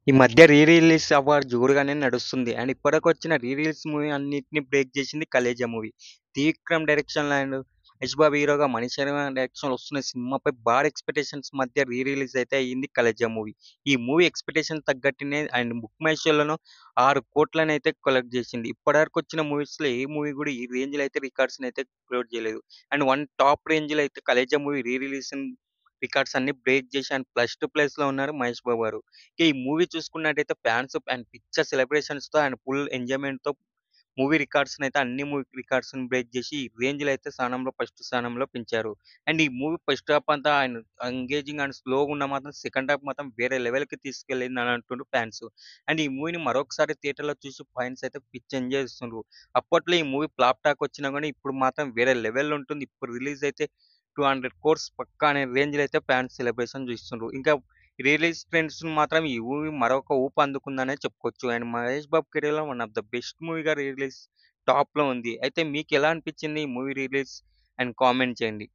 ఈ మధ్య release award జోరుగానే నడుస్తుంది. అండ్ ఇప్పటికొచ్చిన రిలీజ్ మూవీ అన్నిటిని బ్రేక్ చేసింది 'కలేజా' మూవీ. 'త్రివిక్రమ్' డైరెక్షన్‌లో అండ్ 'మహేష్ బాబు' హీరోగా 'మణిశర్మ' డైరెక్షన్‌లో వస్తున్న సినిమాపై భారీ ఎక్స్‌పెక్టేషన్స్ మధ్య రిలీజ్ అయితే అయింది 'కలేజా' మూవీ. ఈ మూవీ ఎక్స్‌పెక్టేషన్ తగ్గట్టునే అండ్ బుక్ మై షోలోనూ 6,00,00,000 అయితే కలెక్ట్ చేసింది. ఇప్పటివరకు వచ్చిన మూవీస్‌లో ఏ మూవీ కూడా ఈ రేంజ్‌లో అయితే రికార్డ్స్‌ని అయితే క్రియేట్ చేయలేదు. అండ్ వన్ టాప్ రేంజ్‌లో అయితే 'కలేజా' మూవీ రిలీజ్ రికార్డ్స్ అన్ని బ్రేక్ చేసి అండ్ ప్లస్ టు ప్లేస్‌లో ఉన్నారు 'మహేష్ బాబు' గారు. ఈ మూవీ చూసుకున్నట్టయితే ఫ్యాన్స్ అండ్ పిచ్చ సెలబ్రేషన్స్‌తో అండ్ ఫుల్ ఎంజాయ్‌మెంట్‌తో మూవీ రికార్డ్స్‌నైతే అన్ని మూవీ రికార్డ్స్‌ని బ్రేక్ చేసి ఈ రేంజ్‌లో అయితే ఫస్ట్ స్థానంలో పెంచారు. అండ్ ఈ మూవీ ఫస్ట్ హాఫ్ అంతా ఆయన ఎంగేజింగ్ అండ్ స్లోగా ఉన్న మాత్రం సెకండ్ హాఫ్ మాత్రం వేరే లెవెల్‌కి తీసుకెళ్ళిందని అంటుండ్రు ఫ్యాన్స్. అండ్ ఈ మూవీని మరొకసారి థియేటర్‌లో చూసి ఫ్యాన్స్ అయితే పిచ్చి ఎంజాయ్ చేస్తుండ్రు. అప్పట్లో ఈ మూవీ ఫ్లాప్ టాక్ వచ్చినా గాని ఇప్పుడు మాత్రం వేరే లెవెల్‌లో ఉంటుంది. ఇప్పుడు రిలీజ్ అయితే 200,00,00,000 పక్కా అనే రేంజ్‌లో అయితే ఫ్యాన్స్ సెలబ్రేషన్ చేస్తుండ్రు. ఇంకా రిలీజ్ ట్రెండ్స్ మాత్రం ఈ మూవీ మరొక ఊపు అందుకుందనే చెప్పుకోవచ్చు. అండ్ 'మహేష్ బాబు' కెరియర్‌లో వన్ ఆఫ్ ద బెస్ట్ మూవీగా రిలీజ్ టాప్‌లో ఉంది. అయితే మీకెలా అనిపించింది ఈ మూవీ రిలీజ్? అండ్ కామెంట్ చేయండి.